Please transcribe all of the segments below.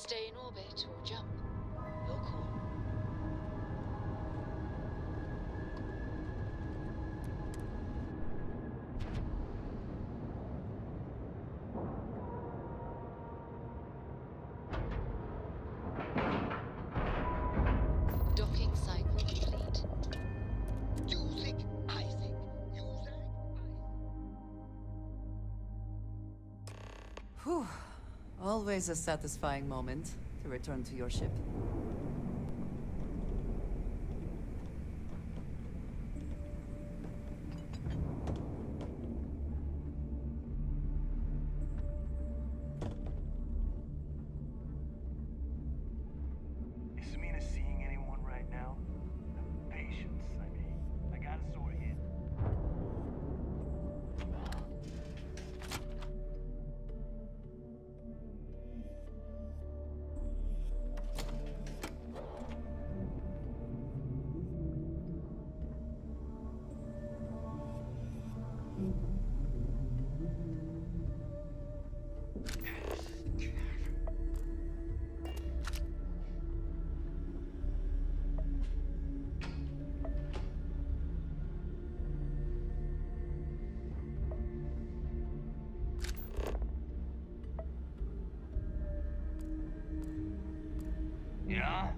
Stay in orbit or jump. Your call. Docking cycle complete. Whew. Always a satisfying moment to return to your ship. Is Samina seeing anyone right now? Patience, I mean. I got a sore head. Yeah?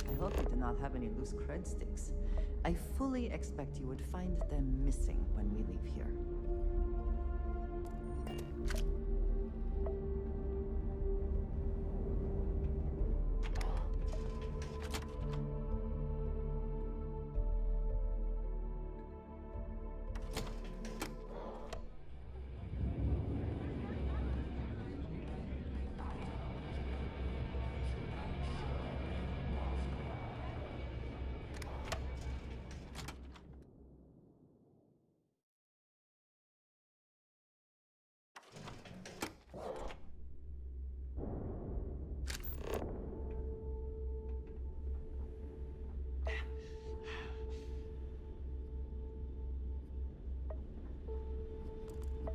I hope you do not have any loose cred sticks. I fully expect you would find them missing when we leave here.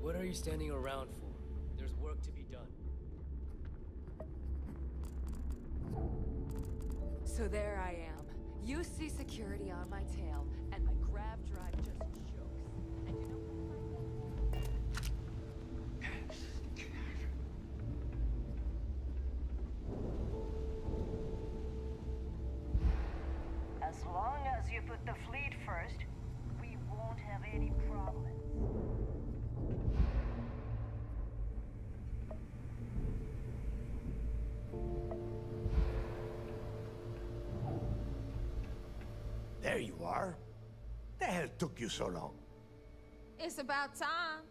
What are you standing around for? There's work to be done. So there I am. You see security on my tail, and my grav drive just chokes. And you know As long as you put the fleet first, we won't have any problems. There you are. The hell took you so long? it's about time.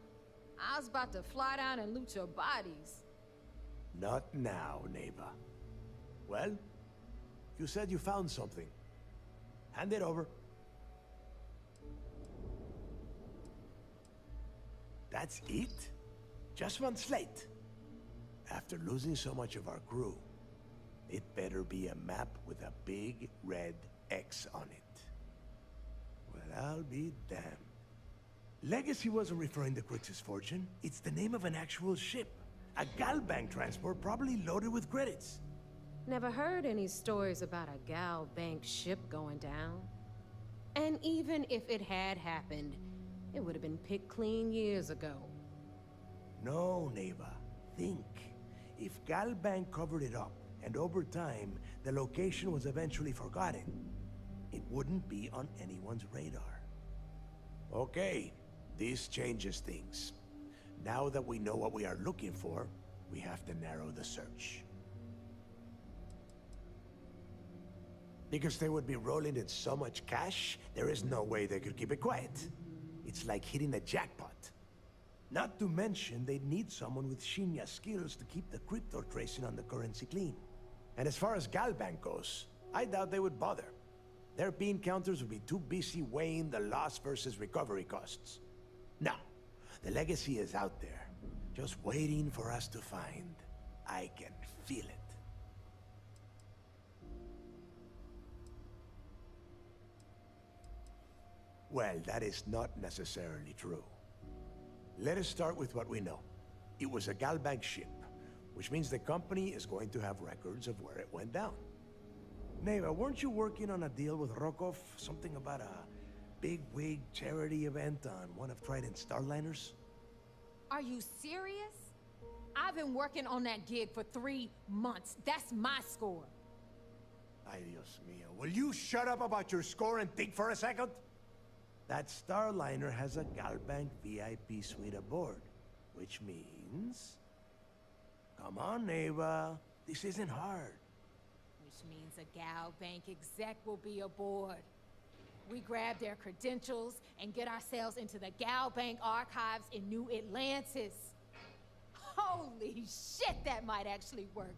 I was about to fly down and loot your bodies. Not now, neighbor. Well, you said you found something. Hand it over. That's it? Just one slate? After losing so much of our crew, it better be a map with a big red X on it. Well, I'll be damned. Legacy wasn't referring to Crix's fortune. It's the name of an actual ship. A Galbank transport probably loaded with credits. Never heard any stories about a Gal Bank ship going down. And even if it had happened, it would have been picked clean years ago. No, neighbor. Think. If Galbank covered it up, and over time, the location was eventually forgotten, it wouldn't be on anyone's radar. Okay, this changes things. Now that we know what we are looking for, we have to narrow the search. Because they would be rolling in so much cash, there is no way they could keep it quiet. It's like hitting a jackpot. Not to mention, they'd need someone with Shinya skills to keep the crypto tracing on the currency clean. And as far as Galbank goes, I doubt they would bother. Their bean counters would be too busy weighing the loss versus recovery costs. Now, the legacy is out there. Just waiting for us to find. I can feel it. Well, that is not necessarily true. Let us start with what we know. It was a Galbank ship, which means the company is going to have records of where it went down. Neva, weren't you working on a deal with Rokov? Something about a big-wig charity event on one of Trident's starliners? Are you serious? I've been working on that gig for 3 months. That's my score. Ay, Dios mío. Will you shut up about your score and think for a second? That starliner has a Galbank VIP suite aboard, which means... Come on, Neva. This isn't hard. Which means a Gal Bank exec will be aboard. We grab their credentials and get ourselves into the Gal Bank archives in New Atlantis. Holy shit, that might actually work.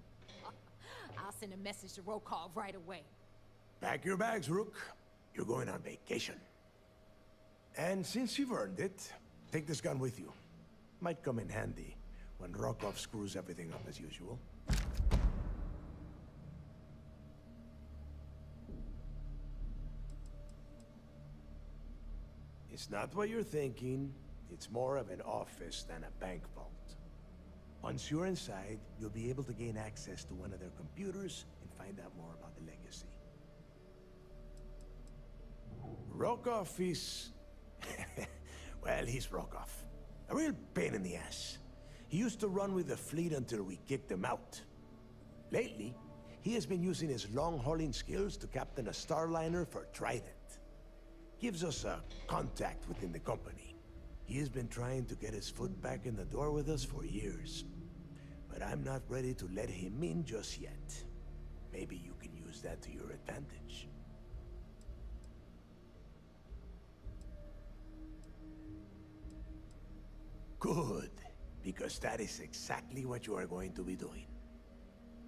I'll send a message to Rokov right away. Pack your bags, Rook. You're going on vacation. And since you've earned it, take this gun with you. Might come in handy when Rokov screws everything up as usual. It's not what you're thinking. It's more of an office than a bank vault. Once you're inside, you'll be able to gain access to one of their computers and find out more about the legacy. Rokov is... well, he's Rokov. A real pain in the ass. He used to run with the fleet until we kicked him out. Lately, he has been using his long-hauling skills to captain a starliner for Trident. Gives us a contact within the company. He has been trying to get his foot back in the door with us for years. But I'm not ready to let him in just yet. Maybe you can use that to your advantage. Good, because that is exactly what you are going to be doing.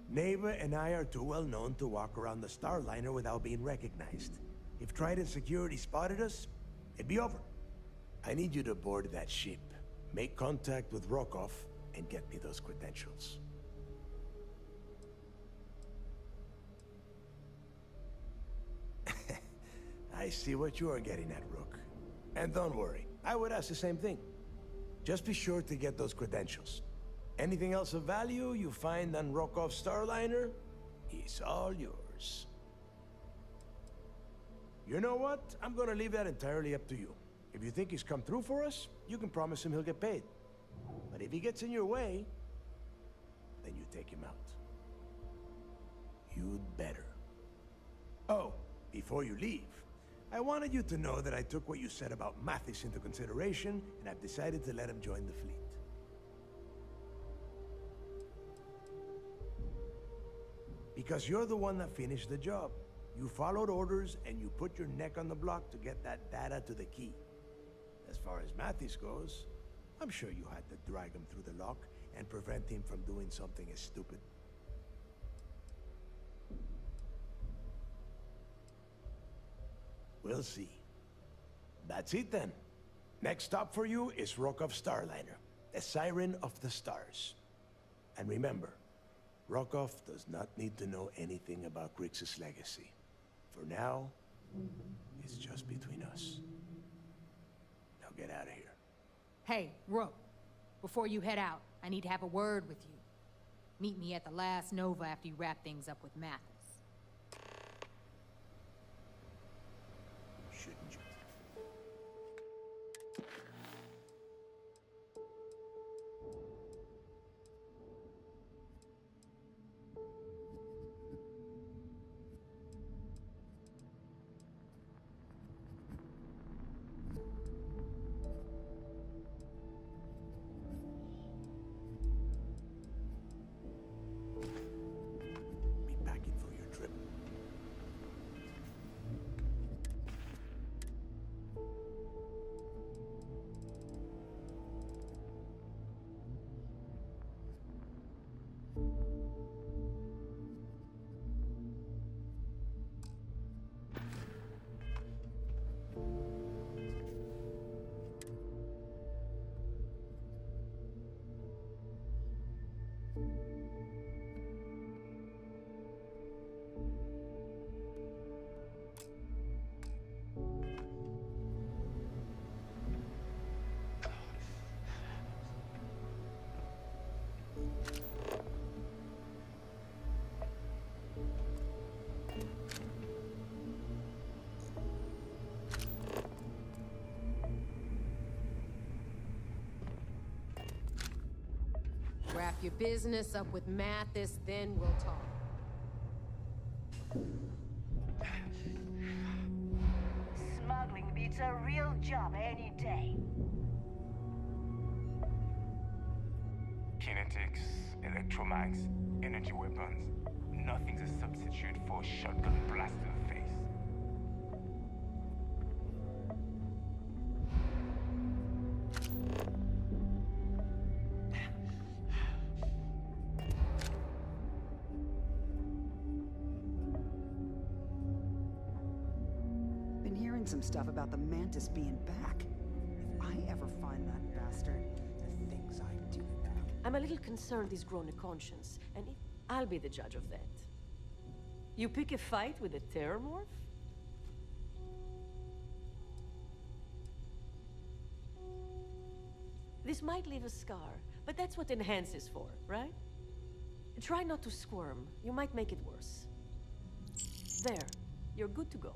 Neva and I are too well known to walk around the starliner without being recognized. If Trident security spotted us, it'd be over. I need you to board that ship, make contact with Rokov, and get me those credentials. I see what you are getting at, Rook. And don't worry, I would ask the same thing. Just be sure to get those credentials. Anything else of value you find on Rokov's starliner is all yours. You know what? I'm gonna leave that entirely up to you. If you think he's come through for us, you can promise him he'll get paid. But if he gets in your way, then you take him out. You'd better. Oh, before you leave, I wanted you to know that I took what you said about Mathis into consideration, and I've decided to let him join the fleet. Because you're the one that finished the job. You followed orders, and you put your neck on the block to get that data to the key. As far as Mathis goes, I'm sure you had to drag him through the lock and prevent him from doing something as stupid. We'll see. That's it then. Next stop for you is Rokov's starliner, the Siren of the Stars. And remember, Rokov does not need to know anything about Grixis' legacy. For now, it's just between us. Now get out of here. Hey, Rook, before you head out, I need to have a word with you. Meet me at the last Nova after you wrap things up with Mathis. Shouldn't you? Be back in for Wrap your business up with Mathis, then we'll talk. Smuggling beats a real job any day. Kinetics, electromags, energy weapons. Nothing's a substitute for a shotgun blast to the face. Been hearing some stuff about the Mantis being back. If I ever find that bastard, the things I do back. I'm a little concerned he's grown a conscience, and I'll be the judge of that. You pick a fight with a terrormorph? This might leave a scar, but that's what Enhance is for, right? Try not to squirm. You might make it worse. There. You're good to go.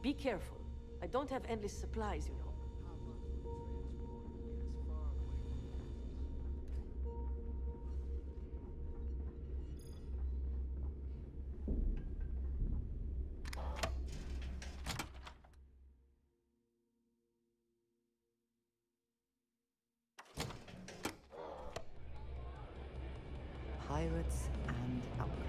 Be careful. I don't have endless supplies, you know. Pirates and alcohol.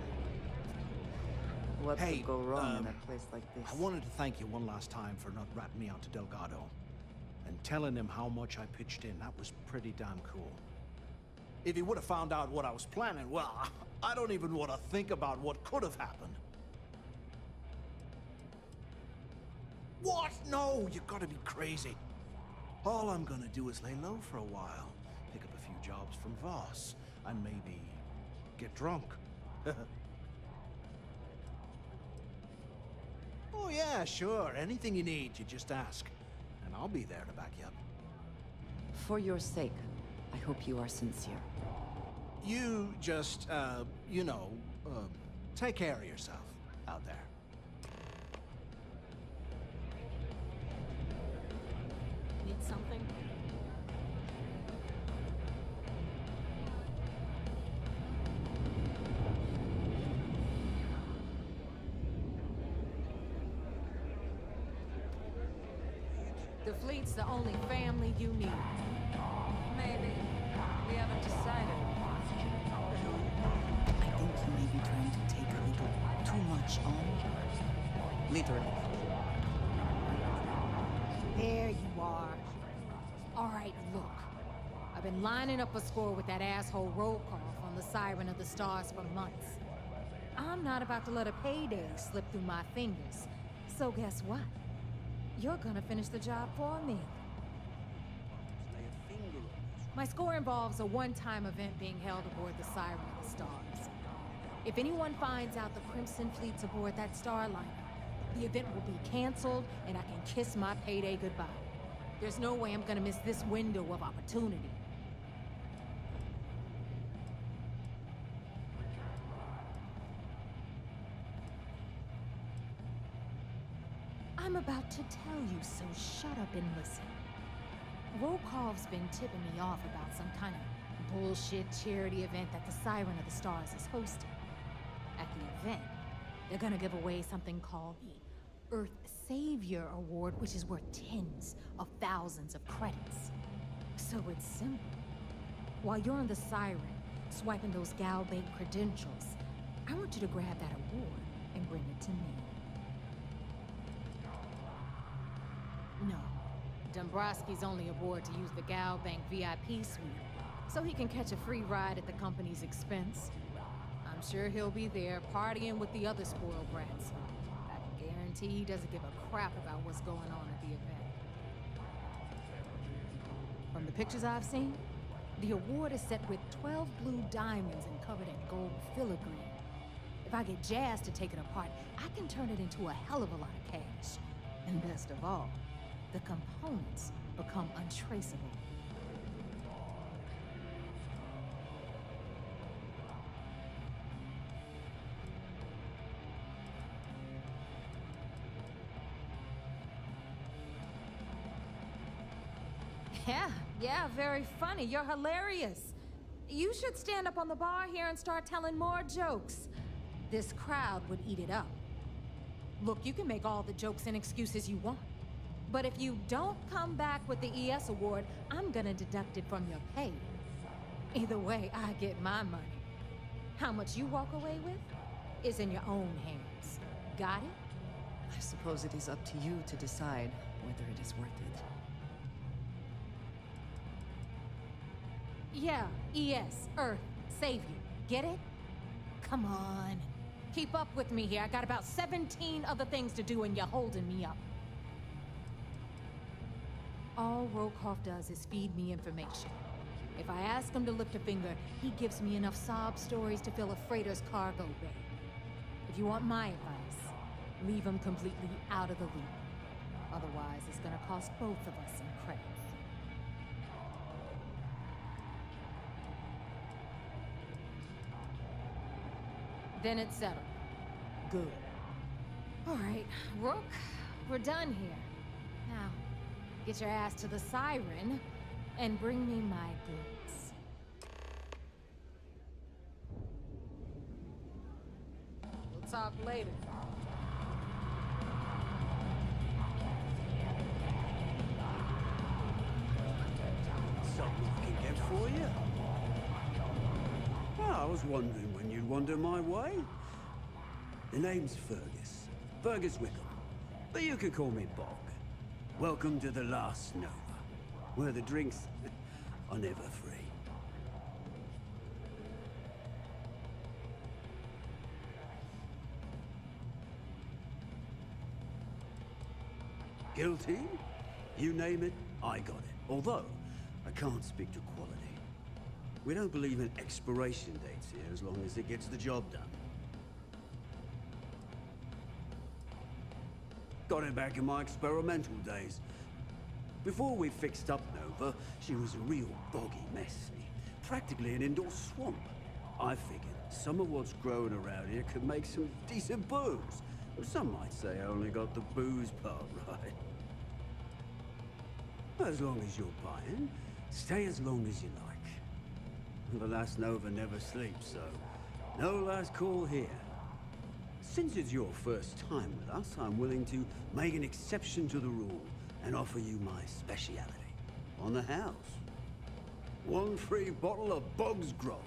What Hey, could go wrong in a place like this? I wanted to thank you one last time for not ratting me out to Delgado. And telling him how much I pitched in. That was pretty damn cool. If he would have found out what I was planning, well, I don't even want to think about what could have happened. What? No, you gotta be crazy. All I'm gonna do is lay low for a while. Pick up a few jobs from Voss. And maybe get drunk. Oh yeah, sure. Anything you need, you just ask. And I'll be there to back you up. For your sake, I hope you are sincere. You just, take care of yourself out there. Need something? The fleet's the only family you need. Maybe. We haven't decided. I think you may be trying to take a little too much on. Literally. There you are. All right, look. I've been lining up a score with that asshole roll call on the Siren of the Stars for months. I'm not about to let a payday slip through my fingers. So guess what? You're gonna finish the job for me. My score involves a one-time event being held aboard the Siren of the Stars. If anyone finds out the Crimson Fleet's aboard that starliner, the event will be canceled and I can kiss my payday goodbye. There's no way I'm gonna miss this window of opportunity. I'm about to tell you, so shut up and listen. Rokov's been tipping me off about some kind of bullshit charity event that the Siren of the Stars is hosting. At the event, they're gonna give away something called the Earth Savior Award, which is worth tens of thousands of credits. So it's simple. While you're on the Siren, swiping those Gal Bank credentials, I want you to grab that award and bring it to me. No. Dombrowski's only aboard to use the Gal Bank VIP suite, so he can catch a free ride at the company's expense. I'm sure he'll be there partying with the other spoiled brats. I can guarantee he doesn't give a crap about what's going on at the event. From the pictures I've seen, The award is set with 12 blue diamonds and covered in gold filigree. If I get Jazz to take it apart, I can turn it into a hell of a lot of cash. And best of all, the components become untraceable. Yeah, very funny. You're hilarious. You should stand up on the bar here and start telling more jokes. This crowd would eat it up. Look, you can make all the jokes and excuses you want. But if you don't come back with the ES award, I'm gonna deduct it from your pay. Either way, I get my money. How much you walk away with is in your own hands. Got it? I suppose it is up to you to decide whether it is worth it. Yeah, ES, Earth, save you. Get it? Come on. Keep up with me here. I got about 17 other things to do and you're holding me up. All Rokoff does is feed me information. If I ask him to lift a finger, he gives me enough sob stories to fill a freighter's cargo bay. If you want my advice, leave him completely out of the loop. Otherwise, it's gonna cost both of us some credits. Then it's settled. Good. All right, Rook, we're done here. Now, get your ass to the siren and bring me my goods. We'll talk later. Something I can get for you. Well, I was wondering when you'd wander my way. The name's Fergus. Fergus Wickham. But you can call me Bog. Welcome to the last Nova, where the drinks are never free. Guilty? You name it, I got it. Although, I can't speak to quality. We don't believe in expiration dates here as long as it gets the job done. Got it back in my experimental days. Before we fixed up Nova, she was a real boggy mess. Practically an indoor swamp. I figured some of what's growing around here could make some decent booze. Some might say I only got the booze part right. As long as you're buying, stay as long as you like. The last Nova never sleeps, so no last call here. Since it's your first time with us, I'm willing to make an exception to the rule and offer you my speciality. On the house. 1 free bottle of Bog's Grog.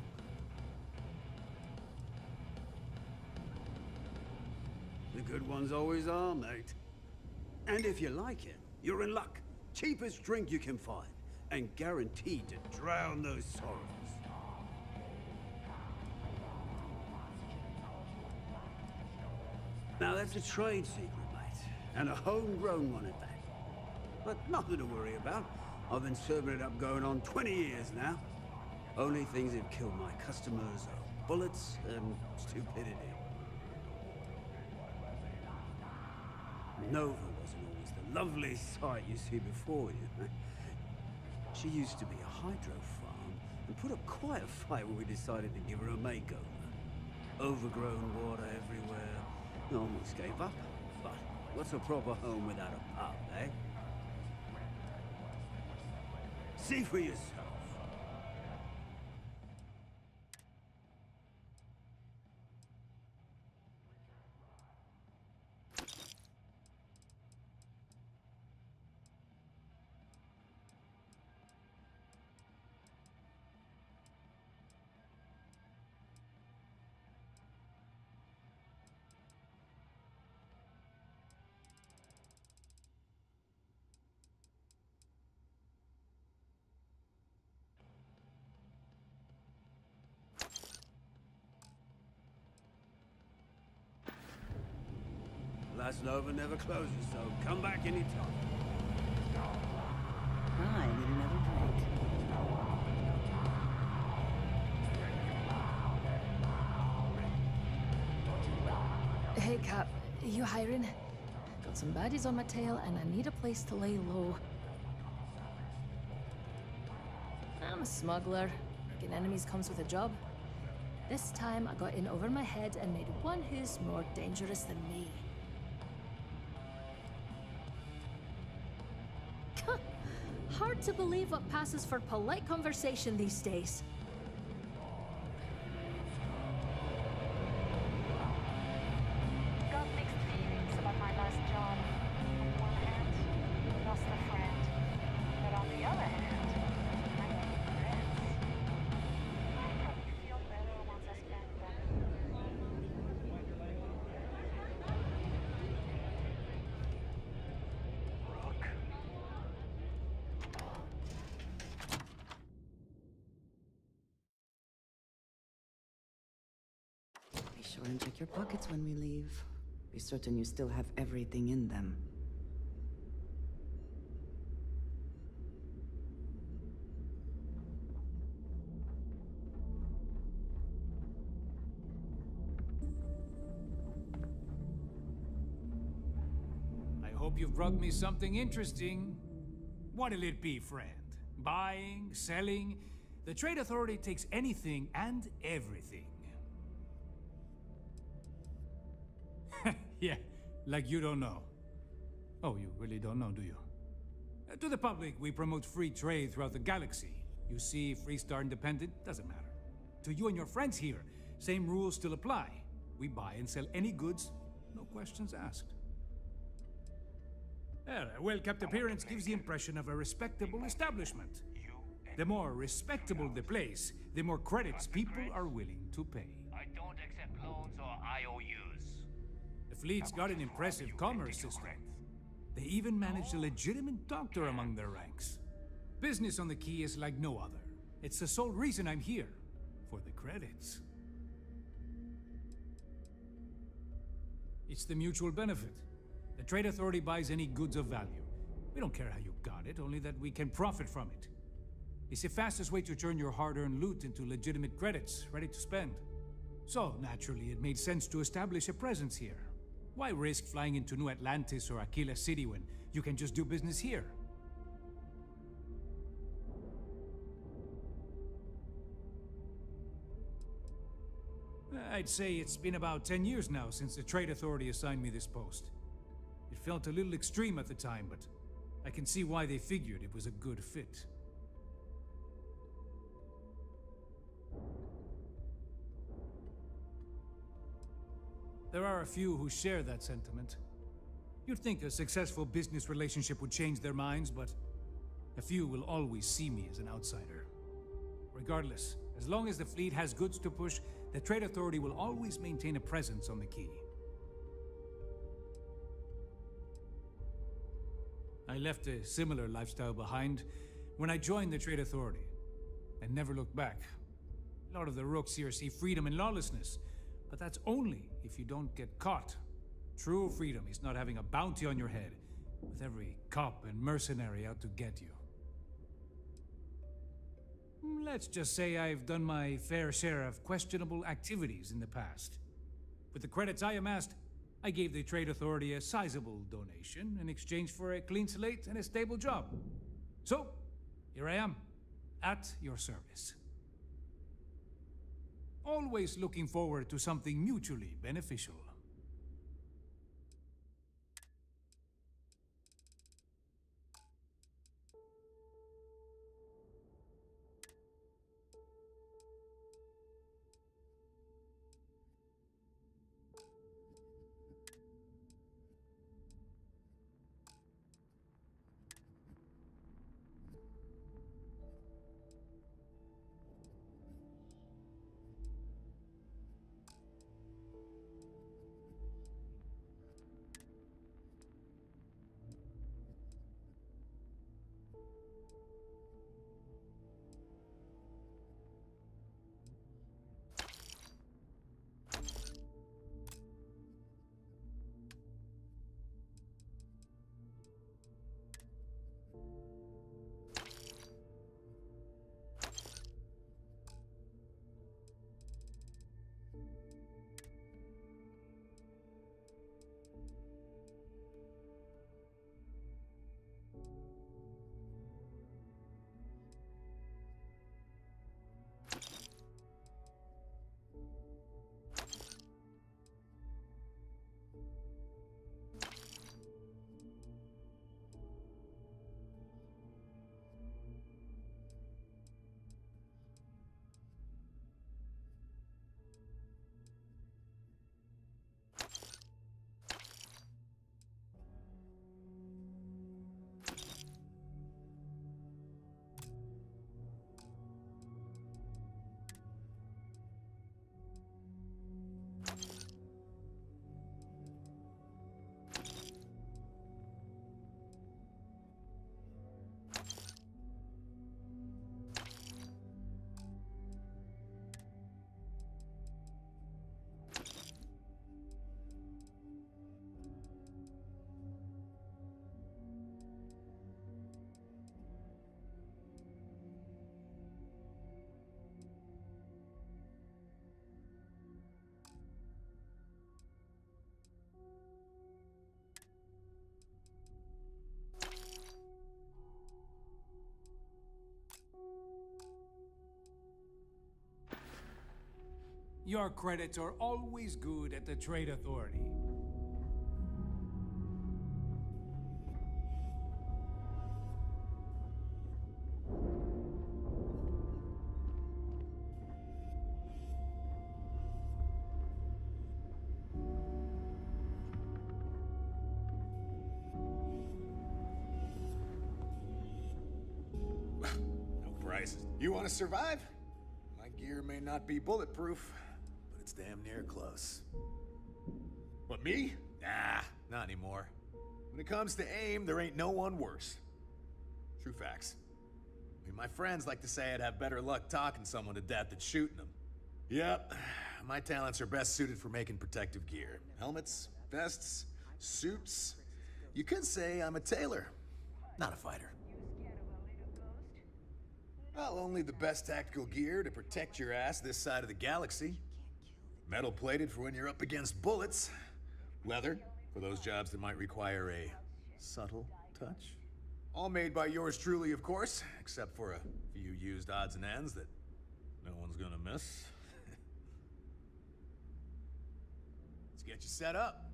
The good ones always are, mate. And if you like it, you're in luck. Cheapest drink you can find, and guaranteed to drown those sorrows. Now that's a trade secret, mate, and a homegrown one at that. But nothing to worry about. I've been serving it up going on 20 years now. Only things that kill my customers are bullets and stupidity. Nova wasn't always the lovely sight you see before you. She used to be a hydro farm and put up quite a fight when we decided to give her a makeover. Overgrown water everywhere. I almost gave up. But what's a proper home without a pub, eh? See for yourself. Last Nova never closes, so come back anytime. I need another drink. Hey, Cap. You hiring? Got some baddies on my tail, and I need a place to lay low. I'm a smuggler. Working enemies comes with a job. This time, I got in over my head and made one who's more dangerous than me. Hard to believe what passes for polite conversation these days. Got mixed feelings about my last job. On one hand, I lost a friend. But on the other hand, I got friends. I probably feel better once I spend them. Be sure and check your pockets when we leave. Be certain you still have everything in them. I hope you've brought me something interesting. What'll it be, friend? Buying? Selling? The Trade Authority takes anything and everything. Yeah, like you don't know. Oh, you really don't know, do you? To the public, we promote free trade throughout the galaxy. You see, Freestar Independent, doesn't matter. To you and your friends here, same rules still apply. We buy and sell any goods, no questions asked. A well-kept appearance gives the impression of a respectable establishment. The more respectable the place, the more credits people are willing to pay. I don't accept loans or IOUs. The fleet's got an impressive commerce system. They even managed a legitimate doctor among their ranks. Business on the Key is like no other. It's the sole reason I'm here, for the credits. It's the mutual benefit. The Trade Authority buys any goods of value. We don't care how you got it, only that we can profit from it. It's the fastest way to turn your hard-earned loot into legitimate credits, ready to spend. So, naturally, it made sense to establish a presence here. Why risk flying into New Atlantis or Aquila City when you can just do business here? I'd say it's been about 10 years now since the Trade Authority assigned me this post. It felt a little extreme at the time, but I can see why they figured it was a good fit. There are a few who share that sentiment. You'd think a successful business relationship would change their minds, but a few will always see me as an outsider. Regardless, as long as the fleet has goods to push, the Trade Authority will always maintain a presence on the Key. I left a similar lifestyle behind when I joined the Trade Authority, and never looked back. A lot of the rooks here see freedom in lawlessness, but that's only if you don't get caught. True freedom is not having a bounty on your head, with every cop and mercenary out to get you. Let's just say I've done my fair share of questionable activities in the past. With the credits I amassed, I gave the Trade Authority a sizable donation in exchange for a clean slate and a stable job. So, here I am, at your service. Always looking forward to something mutually beneficial. Your credits are always good at the Trade Authority. No prizes. You want to survive? My gear may not be bulletproof, but it's damn near close. What, me? Nah, not anymore. When it comes to aim, there ain't no one worse. True facts. I mean, my friends like to say I'd have better luck talking someone to death than shooting them. Yep, my talents are best suited for making protective gear. Helmets, vests, suits. You could say I'm a tailor, not a fighter. Well, only the best tactical gear to protect your ass this side of the galaxy. Metal plated for when you're up against bullets. Leather for those jobs that might require a subtle touch. All made by yours truly, of course, except for a few used odds and ends that no one's gonna miss. Let's get you set up.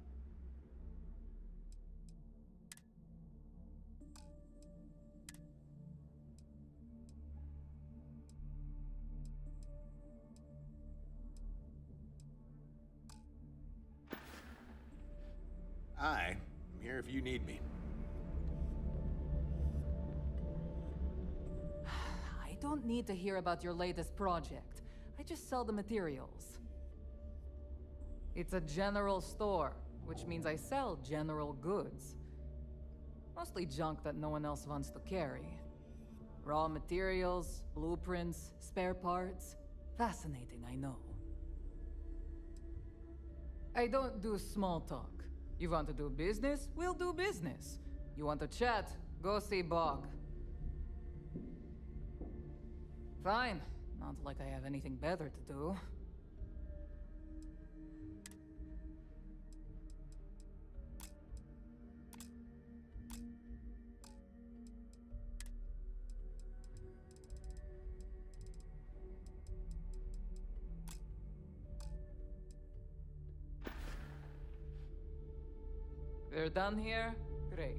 I'm here if you need me. I don't need to hear about your latest project. I just sell the materials. It's a general store, which means I sell general goods. Mostly junk that no one else wants to carry. Raw materials, blueprints, spare parts. Fascinating, I know. I don't do small talk. You want to do business? We'll do business. You want to chat? Go see Bog. Fine. Not like I have anything better to do. They're done here? Great.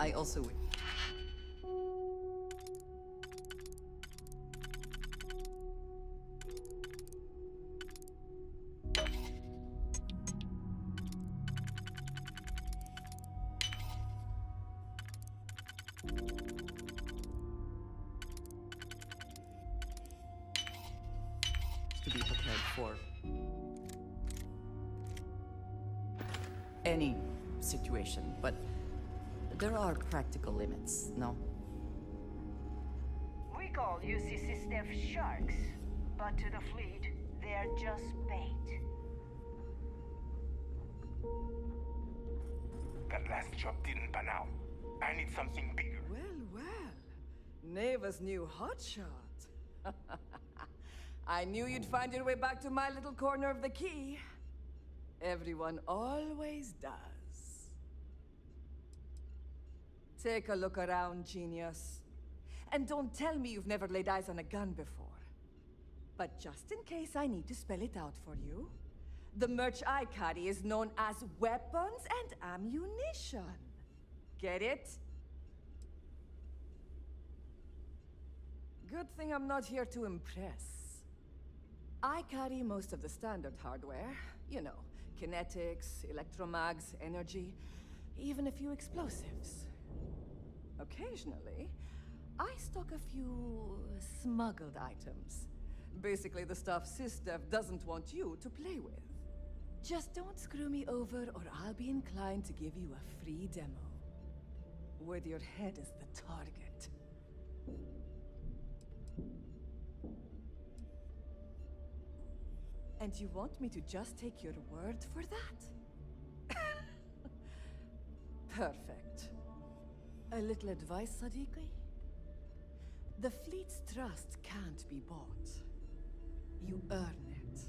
I also... to be prepared for any situation, but there are practical limits, no? We call UCC staff sharks, but to the fleet, they're just bait. That last job didn't pan out. I need something bigger. Well, Neva's new hotshot. I knew you'd find your way back to my little corner of the key. Everyone always does. Take a look around, genius. And don't tell me you've never laid eyes on a gun before. But just in case I need to spell it out for you, the merch I carry is known as weapons and ammunition. Get it? Good thing I'm not here to impress. I carry most of the standard hardware. You know, kinetics, electromags, energy, even a few explosives. Occasionally, I stock a few smuggled items. Basically the stuff SysDev doesn't want you to play with. Just don't screw me over or I'll be inclined to give you a free demo. With your head as the target. And you want me to just take your word for that? Perfect. A little advice, Sadiqi? The fleet's trust can't be bought. You earn it.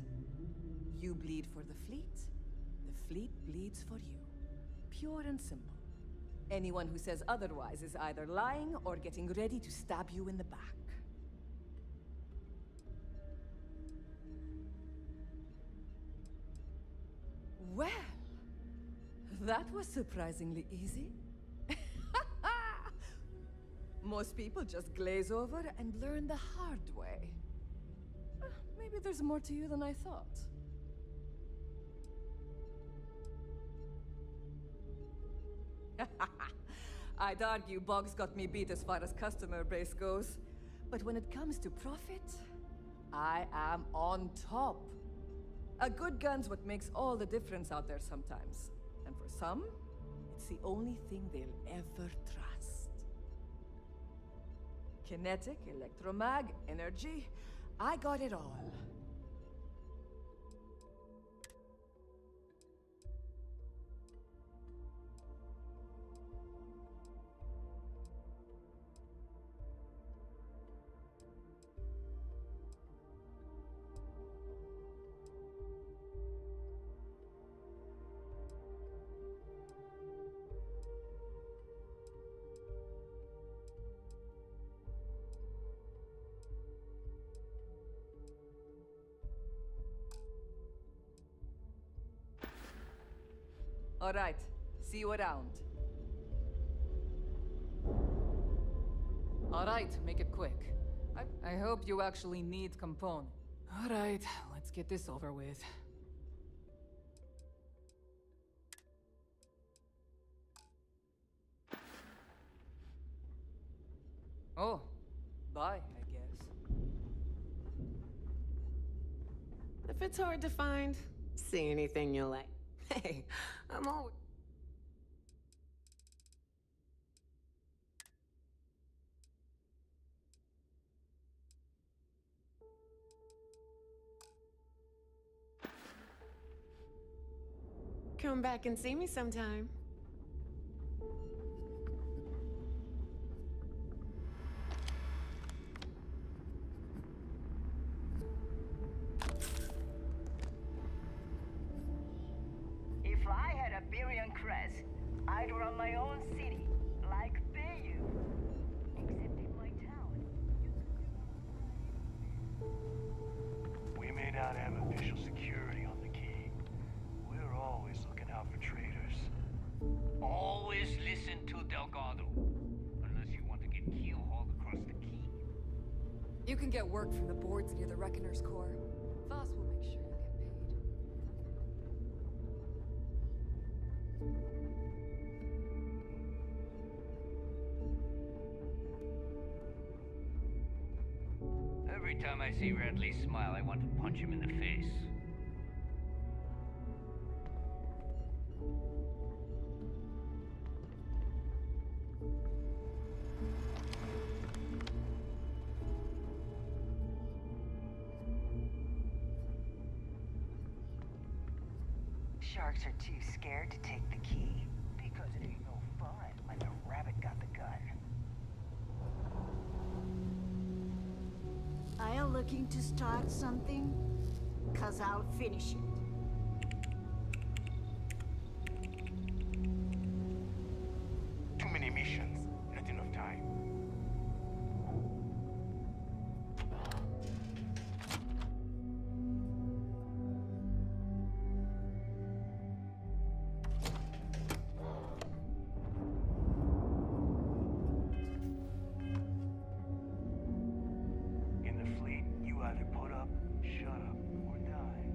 You bleed for the fleet bleeds for you. Pure and simple. Anyone who says otherwise is either lying or getting ready to stab you in the back. Well, that was surprisingly easy. Most people just glaze over and learn the hard way. Maybe there's more to you than I thought. I'd argue Boggs got me beat as far as customer base goes. But when it comes to profit, I am on top. A good gun's what makes all the difference out there sometimes. And for some, it's the only thing they'll ever trust. Kinetic, electromag, energy, I got it all. All right, see you around. All right, make it quick. I hope you actually need component. All right, let's get this over with. Oh, bye, I guess. If it's hard to find, see anything you like. Hey, I'm always... Come back and see me sometime. If I had a billion creds, I'd run my own city, like Bayou. Except in my town. We may not have official security on the key. We're always looking out for traitors. Always listen into Delgado. Unless you want to get keel-hauled across the key. You can get work from the boards near the Reckoner's Core. Voss will make sure you get paid. Every time I see Radley smile, I want to punch him in the face. Sharks are too scared to take the key. Because it ain't no fun when the rabbit got the gun. Are you looking to start something? 'Cause I'll finish it. Too many missions, not enough time. In the fleet, you either put up, shut up, or die.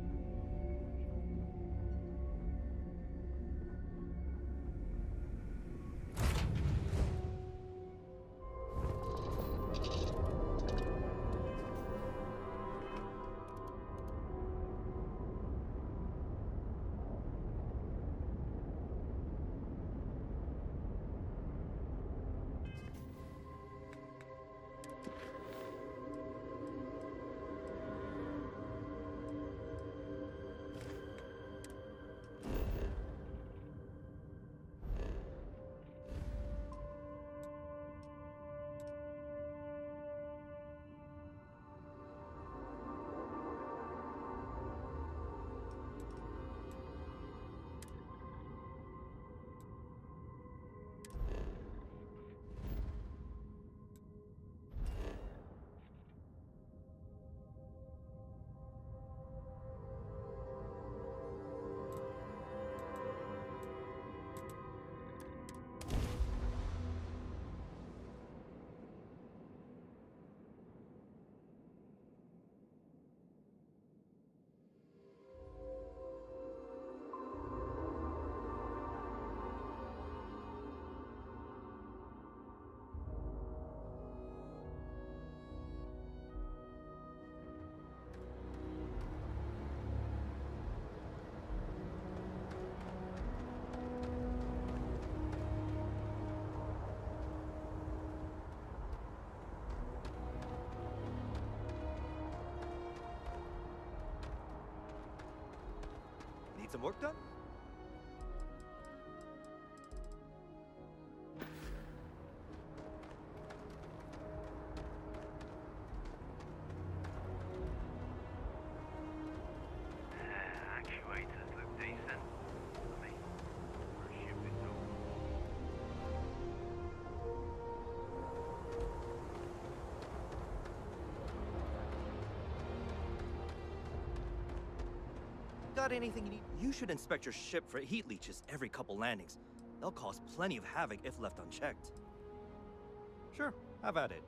Need some work done? Actuators look decent. I mean, for a ship it's all. Got anything you need? You should inspect your ship for heat leeches every couple landings. They'll cause plenty of havoc if left unchecked. Sure, have at it.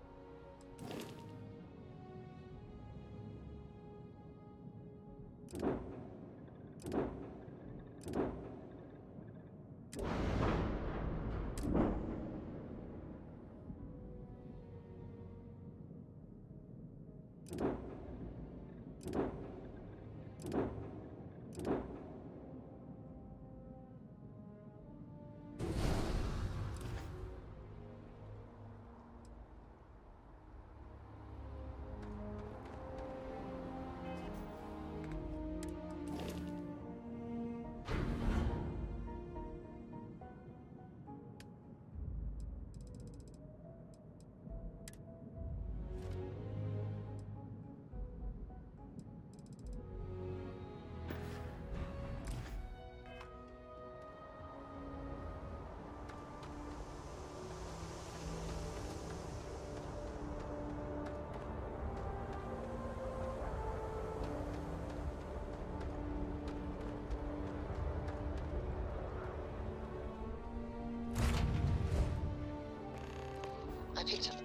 Picked up.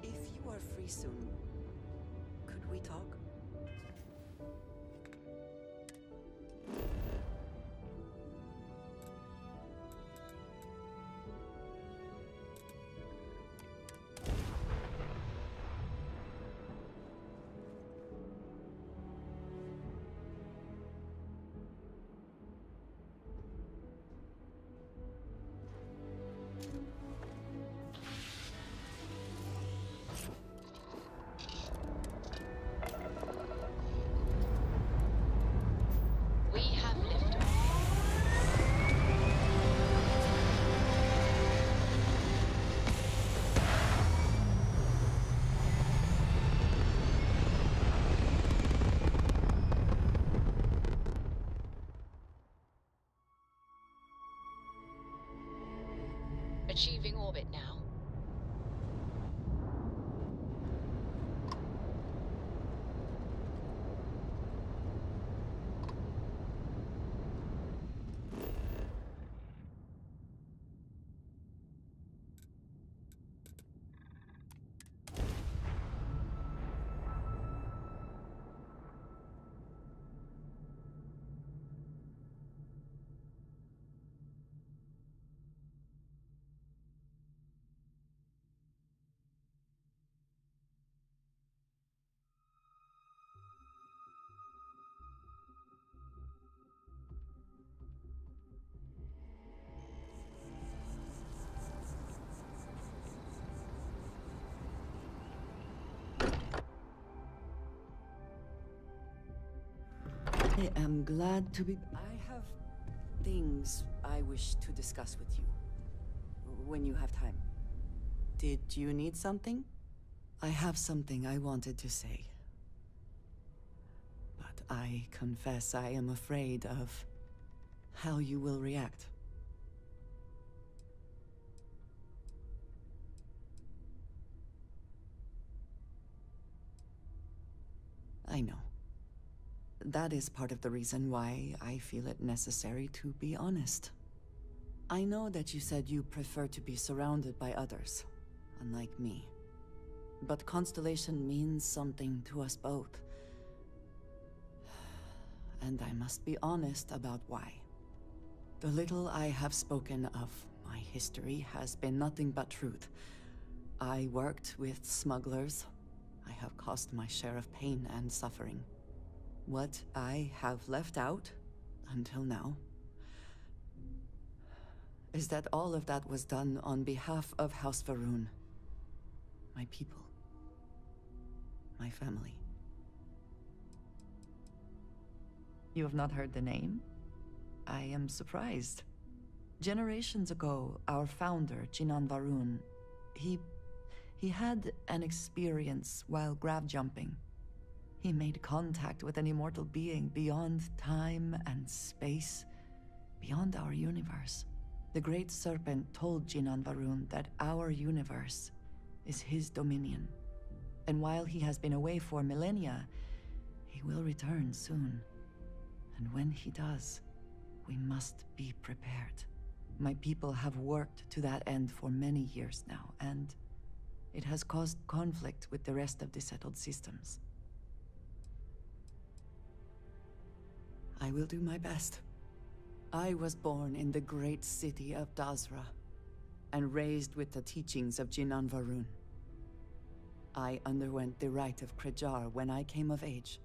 If you are free soon, could we talk? We have liftoff. Achieving orbit now. I am glad to be. I have things I wish to discuss with you. When you have time. Did you need something? I have something I wanted to say. But I confess I am afraid of how you will react. I know. That is part of the reason why I feel it necessary to be honest. I know that you said you prefer to be surrounded by others, unlike me. But Constellation means something to us both. And I must be honest about why. The little I have spoken of my history has been nothing but truth. I worked with smugglers. I have caused my share of pain and suffering. What I have left out, until now, is that all of that was done on behalf of House Va'ruun. My people. My family. You have not heard the name? I am surprised. Generations ago, our founder, Jinan Va'ruun, he had an experience while grav jumping. He made contact with an immortal being beyond time and space, beyond our universe. The Great Serpent told Jinan Va'ruun that our universe is his dominion. And while he has been away for millennia, he will return soon. And when he does, we must be prepared. My people have worked to that end for many years now, and it has caused conflict with the rest of the settled systems. I will do my best. I was born in the great city of Dazra, and raised with the teachings of Jinan Va'ruun. I underwent the rite of Krejar when I came of age.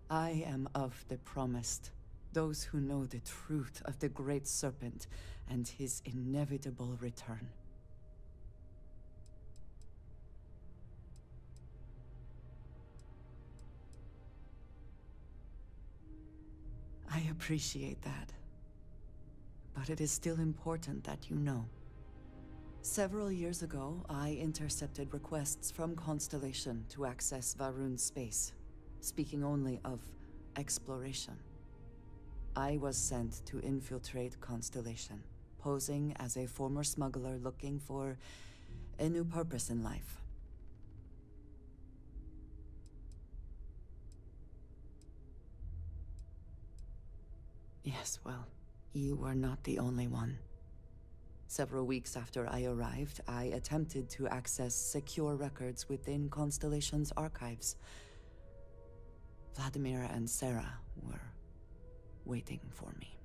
I am of the promised, those who know the truth of the Great Serpent and his inevitable return. I appreciate that. But it is still important that you know. Several years ago, I intercepted requests from Constellation to access Va'ruun's space, speaking only of exploration. I was sent to infiltrate Constellation, posing as a former smuggler looking for a new purpose in life. Yes, well, you were not the only one. Several weeks after I arrived, I attempted to access secure records within Constellation's archives. Vladimir and Sarah were waiting for me.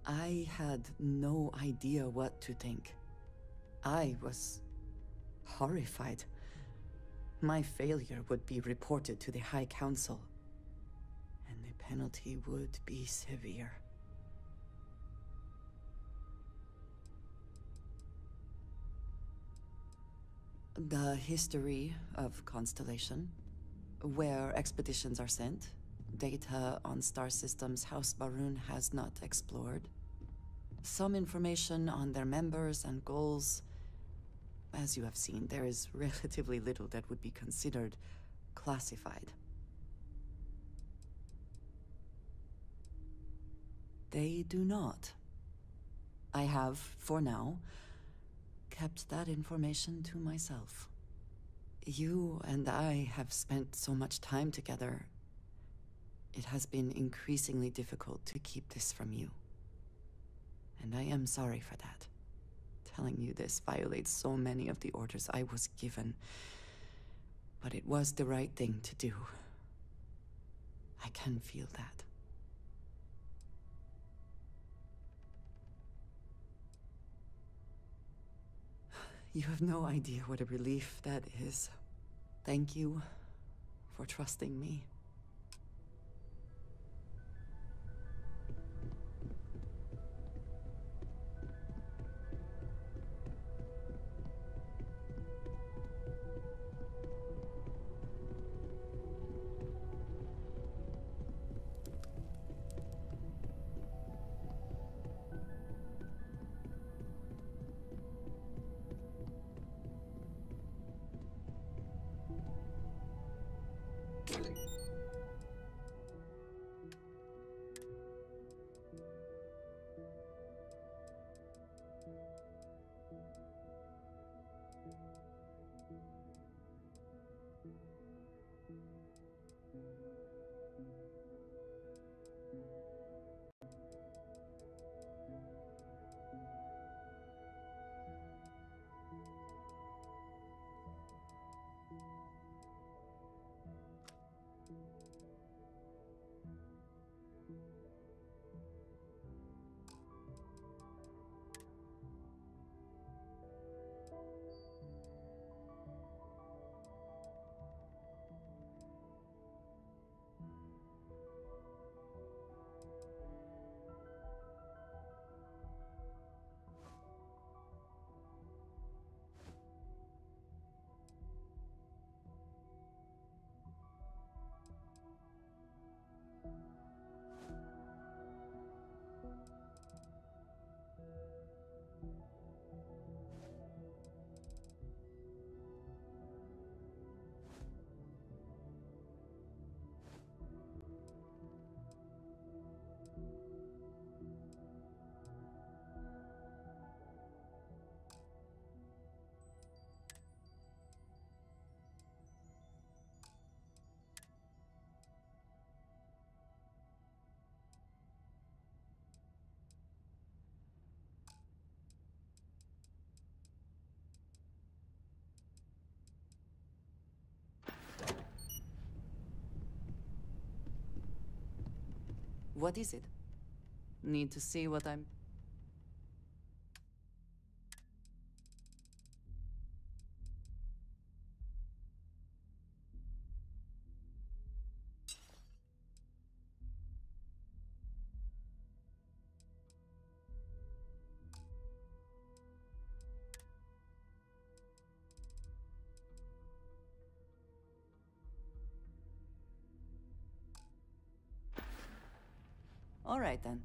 I had no idea what to think. I was horrified. My failure would be reported to the High Council, and the penalty would be severe. The history of Constellation, where expeditions are sent, data on star systems House Barun has not explored, some information on their members and goals. As you have seen, there is relatively little that would be considered classified. They do not. I have, for now, kept that information to myself. You and I have spent so much time together. It has been increasingly difficult to keep this from you. And I am sorry for that. Telling you this violates so many of the orders I was given. But it was the right thing to do. I can feel that. You have no idea what a relief that is. Thank you for trusting me. What is it? Need to see what I'm... All right, then.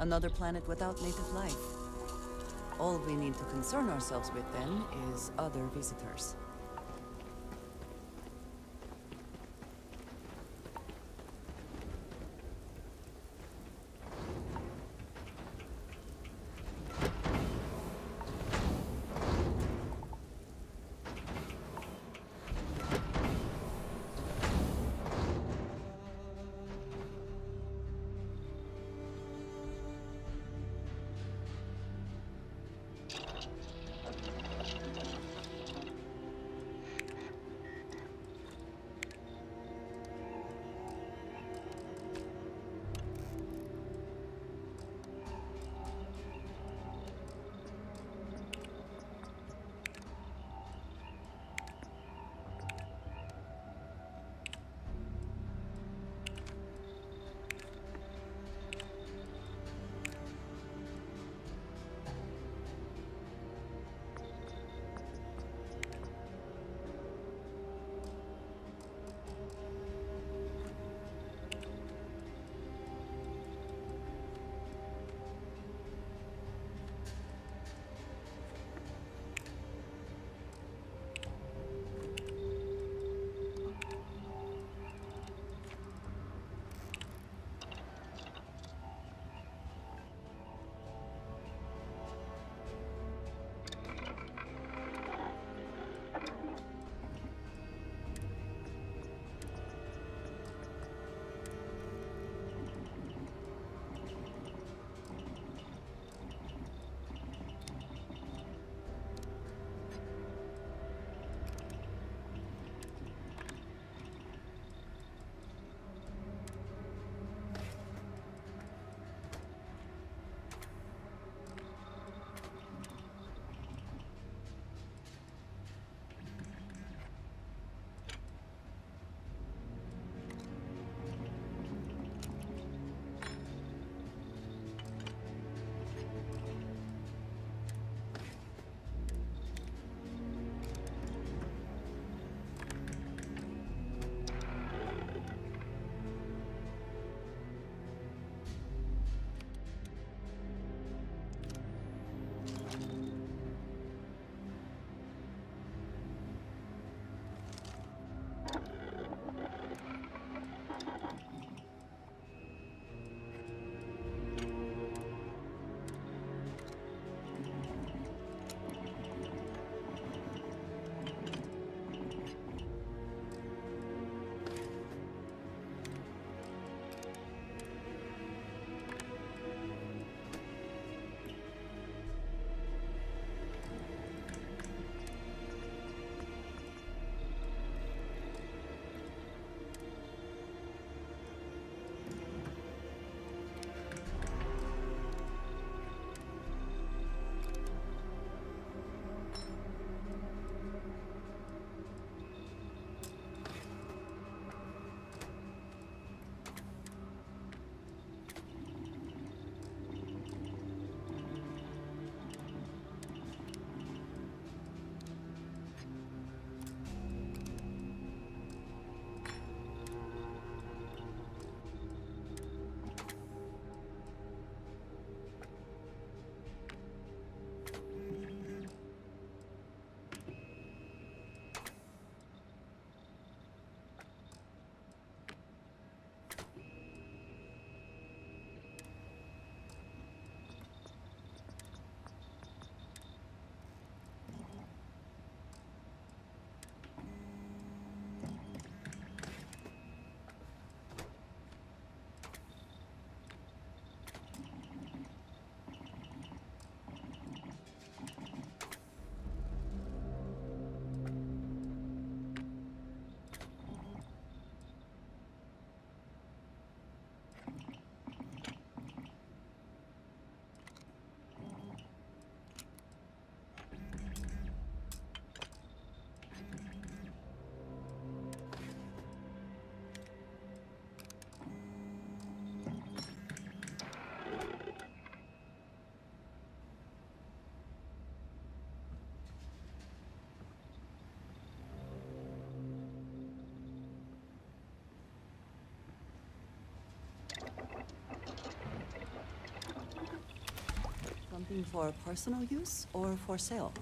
Another planet without native life. All we need to concern ourselves with then is other visitors. Something for personal use or for sale?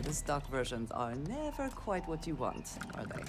The stock versions are never quite what you want, are they?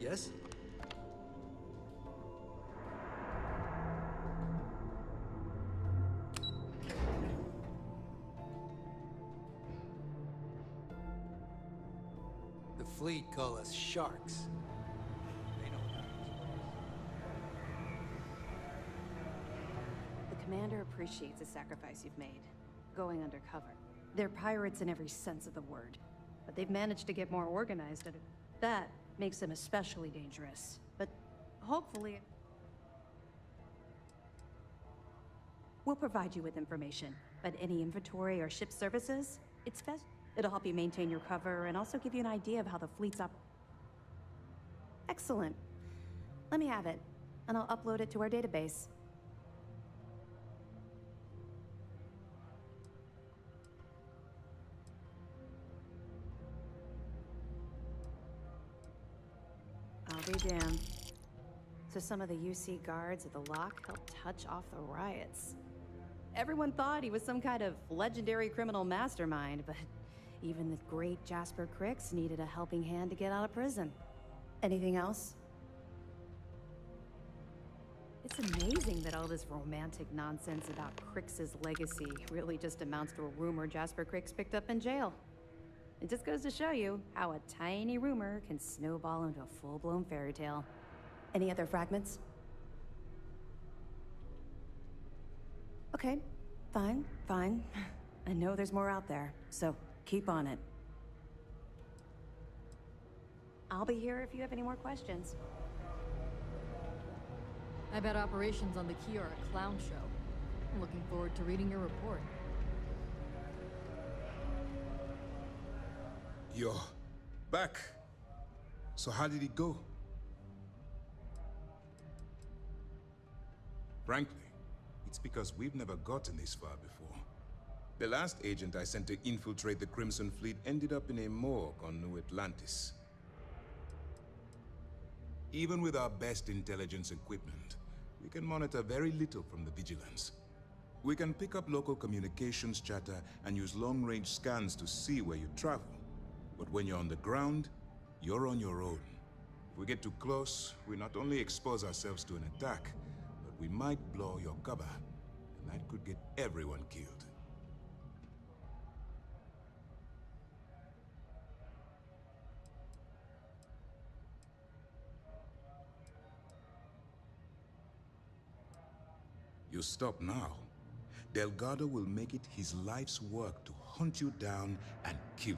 Yes? The fleet call us sharks. They know that. The commander appreciates the sacrifice you've made, going undercover. They're pirates in every sense of the word, but they've managed to get more organized at it. That makes them especially dangerous. But hopefully... We'll provide you with information, but any inventory or ship services, it's best. It'll help you maintain your cover and also give you an idea of how the fleet's up. Excellent. Let me have it, and I'll upload it to our database. I'll be damned. So some of the UC guards at the lock helped touch off the riots. Everyone thought he was some kind of legendary criminal mastermind, but even the great Jasper Cricks needed a helping hand to get out of prison. Anything else? It's amazing that all this romantic nonsense about Crix's legacy really just amounts to a rumor Jasper Cricks picked up in jail. It just goes to show you how a tiny rumor can snowball into a full-blown fairy tale. Any other fragments? Okay, fine. I know there's more out there, so keep on it. I'll be here if you have any more questions. I bet operations on the key are a clown show. I'm looking forward to reading your report. You're back. So how did it go? Frankly, it's because we've never gotten this far before. The last agent I sent to infiltrate the Crimson Fleet ended up in a morgue on New Atlantis. Even with our best intelligence equipment, we can monitor very little from the vigilance. We can pick up local communications chatter and use long-range scans to see where you travel. But when you're on the ground, you're on your own. If we get too close, we not only expose ourselves to an attack, but we might blow your cover, and that could get everyone killed. You stop now. Delgado will make it his life's work to hunt you down and kill you.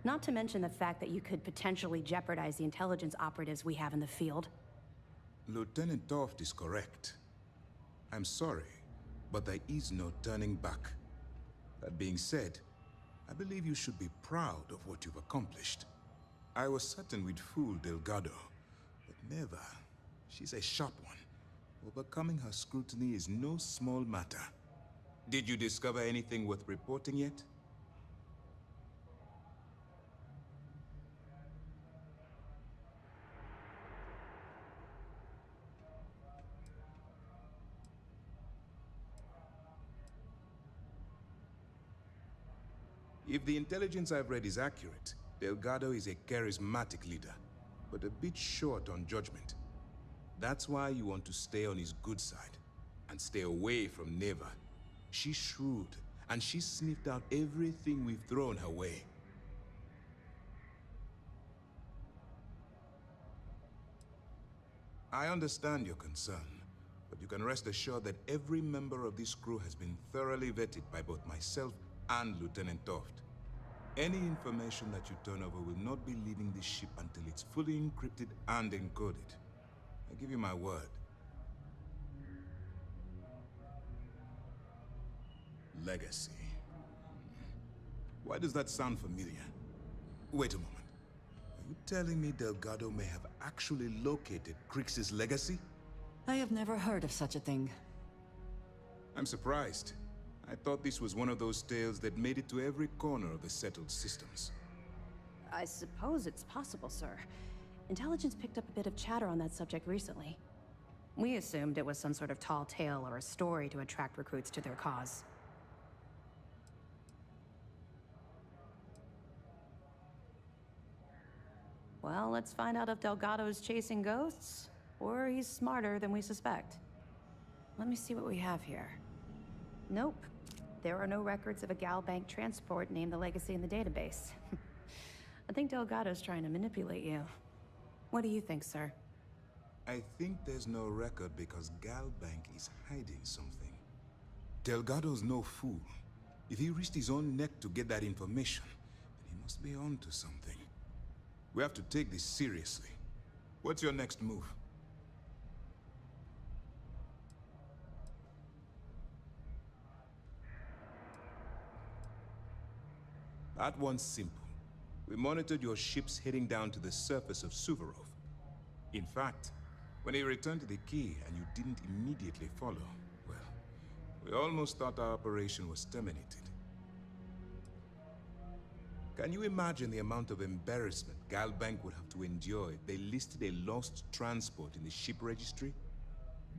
Not to mention the fact that you could potentially jeopardize the intelligence operatives we have in the field. Lieutenant Toft is correct. I'm sorry, but there is no turning back. That being said, I believe you should be proud of what you've accomplished. I was certain we'd fool Delgado, but never. She's a sharp one. Overcoming her scrutiny is no small matter. Did you discover anything worth reporting yet? If the intelligence I've read is accurate, Delgado is a charismatic leader, but a bit short on judgment. That's why you want to stay on his good side, and stay away from Neva. She's shrewd, and she's sniffed out everything we've thrown her way. I understand your concern, but you can rest assured that every member of this crew has been thoroughly vetted by both myself and Lieutenant Toft. Any information that you turn over will not be leaving this ship until it's fully encrypted and encoded. I give you my word. Legacy. Why does that sound familiar? Wait a moment. Are you telling me Delgado may have actually located Crix's legacy? I have never heard of such a thing. I'm surprised. I thought this was one of those tales that made it to every corner of the settled systems. I suppose it's possible, sir. Intelligence picked up a bit of chatter on that subject recently. We assumed it was some sort of tall tale or a story to attract recruits to their cause. Well, let's find out if Delgado's chasing ghosts, or he's smarter than we suspect. Let me see what we have here. Nope. There are no records of a Gal Bank transport named the Legacy in the database. I think Delgado's trying to manipulate you. What do you think, sir? I think there's no record because Gal Bank is hiding something. Delgado's no fool. If he risked his own neck to get that information, then he must be onto something. We have to take this seriously. What's your next move? That one's simple. We monitored your ships heading down to the surface of Suvorov. In fact, when he returned to the key and you didn't immediately follow, well, we almost thought our operation was terminated. Can you imagine the amount of embarrassment Gal Bank would have to endure if they listed a lost transport in the ship registry?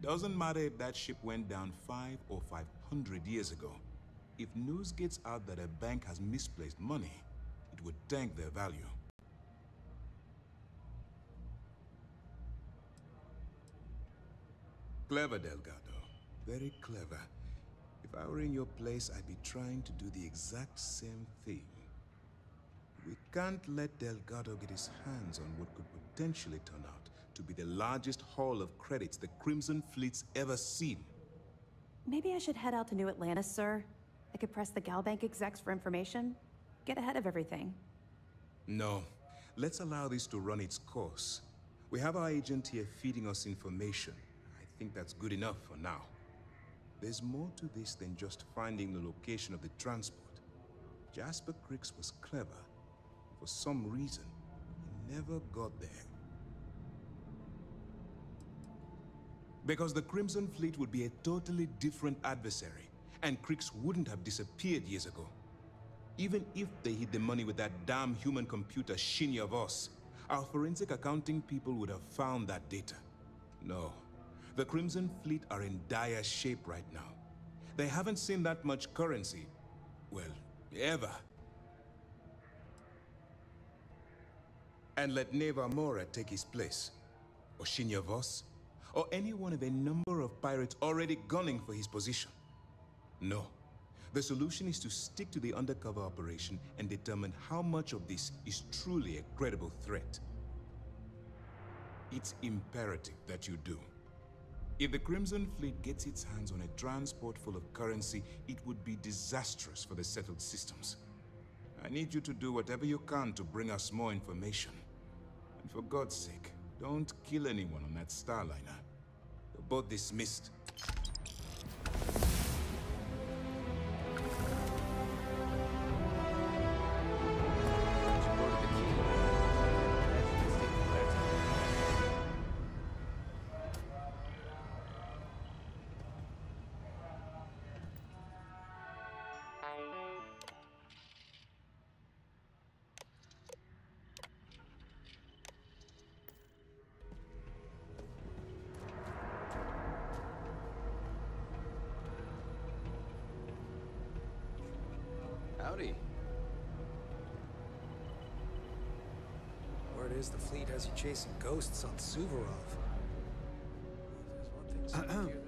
Doesn't matter if that ship went down 5 or 500 years ago. If news gets out that a bank has misplaced money, it would tank their value. Clever, Delgado. Very clever. If I were in your place, I'd be trying to do the exact same thing. We can't let Delgado get his hands on what could potentially turn out to be the largest haul of credits the Crimson Fleet's ever seen. Maybe I should head out to New Atlantis, sir. I could press the Gal Bank execs for information. Get ahead of everything. No. Let's allow this to run its course. We have our agent here feeding us information. I think that's good enough for now. There's more to this than just finding the location of the transport. Jasper Cricks was clever. For some reason, he never got there. Because the Crimson Fleet would be a totally different adversary, and Cricks wouldn't have disappeared years ago. Even if they hid the money with that damn human computer Shinny of us, our forensic accounting people would have found that data. No, the Crimson Fleet are in dire shape right now. They haven't seen that much currency, well, ever. And let Neva Mora take his place, or Shinny of us, or any one of a number of pirates already gunning for his position. No. The solution is to stick to the undercover operation and determine how much of this is truly a credible threat. It's imperative that you do. If the Crimson Fleet gets its hands on a transport full of currency, it would be disastrous for the settled systems. I need you to do whatever you can to bring us more information. And for God's sake, don't kill anyone on that Starliner. You're both dismissed. Howdy. Word is the fleet has you chasing ghosts on Suvorov. There's one thing sneakier than a pirate.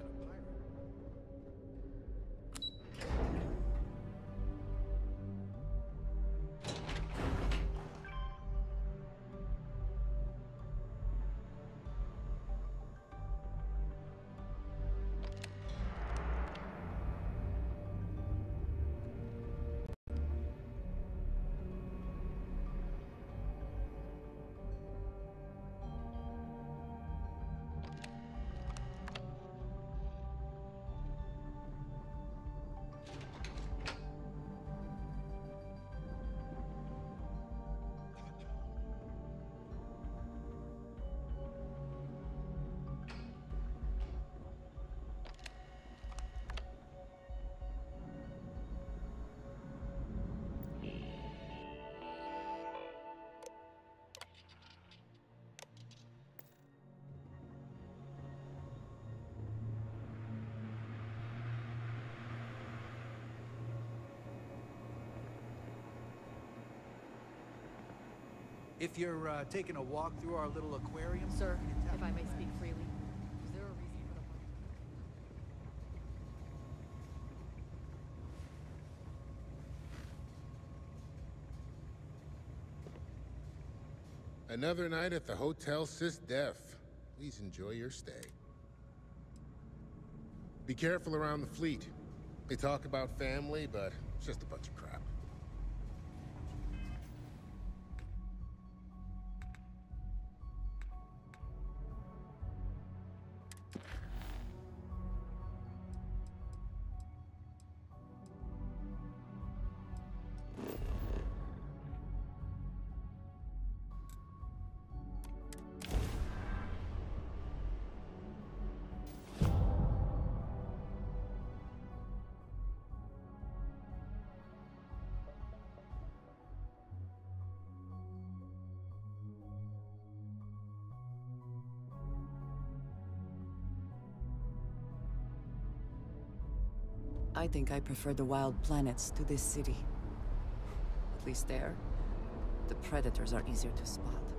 If you're taking a walk through our little aquarium... Sir, if I may speak freely, is there a reason for the... Another night at the Hotel Sis Def. Please enjoy your stay. Be careful around the fleet. They talk about family, but it's just a bunch of crap. I think I prefer the wild planets to this city. At least there, the predators are easier to spot.